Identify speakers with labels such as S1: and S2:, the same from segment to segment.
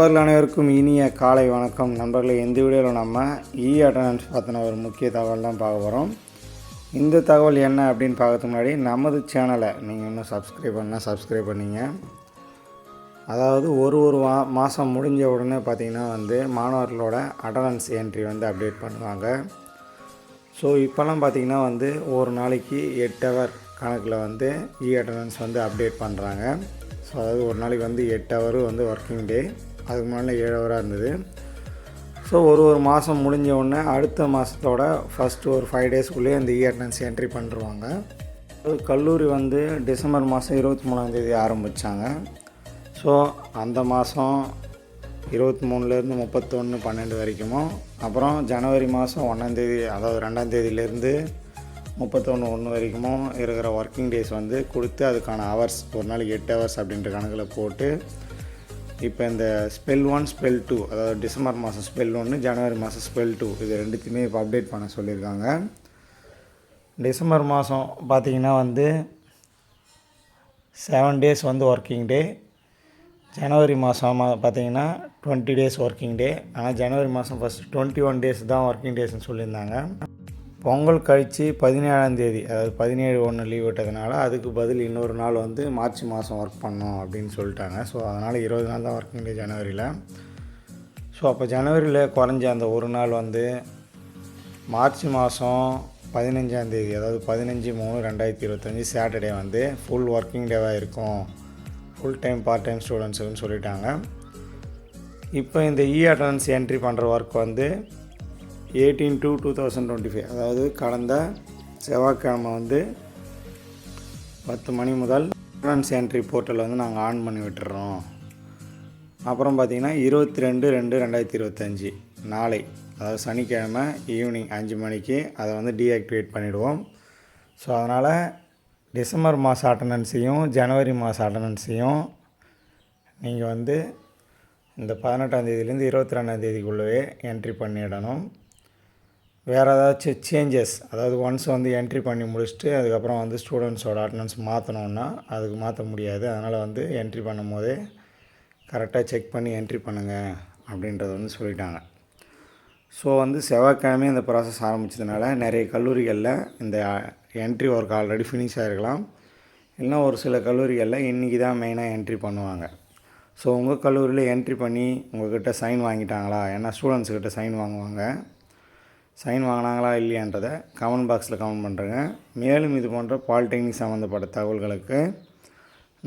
S1: நண்பர்கள் அனைவருக்கும் இனிய காலை வணக்கம். நண்பர்களே, இந்த வீடியோவில் நம்ம அட்டண்டன்ஸ் பற்றின ஒரு முக்கிய தகவல் தான் பார்க்க போகிறோம். இந்த தகவல் என்ன அப்படின்னு பார்க்கறதுக்கு முன்னாடி நமது சேனலை நீங்கள் இன்னும் சப்ஸ்கிரைப் பண்ணால் சப்ஸ்கிரைப் பண்ணிங்க. அதாவது ஒரு மாதம் முடிஞ்ச உடனே பார்த்திங்கன்னா மாணவர்களோட அட்டண்டன்ஸ் என்ட்ரி அப்டேட் பண்ணுவாங்க. ஸோ இப்போல்லாம் பார்த்திங்கன்னா ஒரு நாளைக்கு 8 ஹவர் கணக்கில் அட்டண்டன்ஸ் அப்டேட் பண்ணுறாங்க. ஸோ அதாவது ஒரு நாளைக்கு 8 ஹவர் ஒர்க்கிங் டே. அதுக்கு முன்னாடி 7 ஹவராக இருந்தது. ஸோ ஒரு மாதம் முடிஞ்ச உடனே அடுத்த மாதத்தோட ஃபஸ்ட்டு ஒரு 5 டேஸ்க்குள்ளேயே அந்த அட்டண்டன்ஸ் என்ட்ரி பண்ணிருவாங்க. கல்லூரி டிசம்பர் மாதம் 23ஆந்தேதி ஆரம்பித்தாங்க. ஸோ அந்த மாதம் 23லேருந்து 31/12 வரைக்கும், அப்புறம் ஜனவரி மாதம் 1ஆந்தேதி அதாவது 2ஆந்தேதியிலேருந்து 31/1 வரைக்கும் இருக்கிற ஒர்க்கிங் டேஸ் கொடுத்து அதுக்கான ஹவர்ஸ் ஒரு நாளைக்கு 8 ஹவர்ஸ் அப்படின்ற கணக்கில் போட்டு இப்போ இந்த ஸ்பெல் 1 ஸ்பெல் 2 அதாவது டிசம்பர் மாதம் ஸ்பெல் 1 ஜனவரி மாதம் ஸ்பெல் 2 இது ரெண்டுத்தையுமே இப்போ அப்டேட் பண்ண சொல்லியிருக்காங்க. டிசம்பர் மாதம் பார்த்திங்கன்னா 7 டேஸ் ஒர்க்கிங் டே. ஜனவரி மாதம் பார்த்திங்கன்னா 20 டேஸ் ஒர்க்கிங் டே. ஆனால் ஜனவரி மாதம் ஃபஸ்ட்டு 21 டேஸ் தான் ஒர்க்கிங் டேஸ்ன்னு சொல்லியிருந்தாங்க. பொங்கல் கழித்து 17ஆந்தேதி அதாவது 17/1 லீவ் விட்டதுனால அதுக்கு பதில் இன்னொரு நாள் மார்ச் மாதம் ஒர்க் பண்ணோம் அப்படின்னு சொல்லிட்டாங்க. ஸோ அதனால் 20 நாள் தான் ஒர்க்கிங் டே ஜனவரியில். ஸோ அப்போ ஜனவரியில் குறைஞ்ச அந்த ஒரு நாள் மார்ச் மாதம் 15ஆந்தேதி அதாவது 15/3/2025 சாட்டர்டே ஃபுல் ஒர்க்கிங் டேவாக இருக்கும், ஃபுல் டைம் பார்ட் டைம் ஸ்டூடெண்ட்ஸுக்குன்னு சொல்லிட்டாங்க. இப்போ இந்த அட்டண்டன்ஸ் என்ட்ரி பண்ணுற ஒர்க் 18/2/2025 அதாவது கடந்த செவ்வாய்க்கிழமை 10 மணி முதல் அட்டண்டன்ஸ் என்ட்ரி போர்ட்டல் நாங்கள் ஆன் பண்ணி விட்டுறோம். அப்புறம் பார்த்திங்கன்னா 22/2/2025 நாளை அதாவது சனிக்கிழமை ஈவினிங் 5 மணிக்கு அதை டீஆக்டிவேட் பண்ணிவிடுவோம். ஸோ அதனால் டிசம்பர் மாதம் அட்டண்டன்ஸையும் ஜனவரி மாதம் அட்டண்டன்ஸையும் நீங்கள் இந்த 18ஆந்தேதியிலேருந்து 22ஆந்தேதிக்குள்ளவே என்ட்ரி பண்ணிடணும். வேறு ஏதாச்சும் சேஞ்சஸ் அதாவது ஒன்ஸ் என்ட்ரி பண்ணி முடிச்சுட்டு அதுக்கப்புறம் ஸ்டூடெண்ட்ஸோட அட்டண்டன்ஸ் மாற்றணுன்னா அதுக்கு மாற்ற முடியாது. அதனால் என்ட்ரி பண்ணும் போதே கரெக்டாக செக் பண்ணி என்ட்ரி பண்ணுங்கள் அப்படின்றத சொல்லிட்டாங்க. ஸோ செவ்வாய்க்கிழமை இந்த ப்ராசஸ் ஆரம்பித்ததுனால நிறைய கல்லூரிகளில் இந்த என்ட்ரி ஒர்க் ஆல்ரெடி ஃபினிஷ் ஆகிருக்கலாம். இல்லைனா ஒரு சில கல்லூரிகளில் இன்றைக்கி தான் மெயினாக என்ட்ரி பண்ணுவாங்க. ஸோ உங்கள் கல்லூரியில் என்ட்ரி பண்ணி உங்கள்கிட்ட சைன் வாங்கிட்டாங்களா? ஏன்னா ஸ்டூடெண்ட்ஸுக்கிட்ட சைன் வாங்குவாங்க. சைன் வாங்கினாங்களா இல்லையான்றதை கமெண்ட் பாக்ஸில் கமெண்ட் பண்ணுறேங்க. மேலும் இது போன்ற பாலிடெக்னிக் சம்மந்தப்பட்ட தகவல்களுக்கு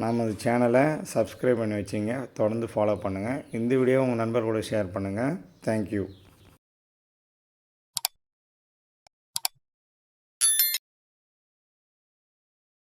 S1: நமது சேனலை சப்ஸ்கிரைப் பண்ணி வச்சிங்க, தொடர்ந்து ஃபாலோ பண்ணுங்கள். இந்த வீடியோ உங்கள் நண்பர்களோட ஷேர் பண்ணுங்கள். தேங்க்யூ.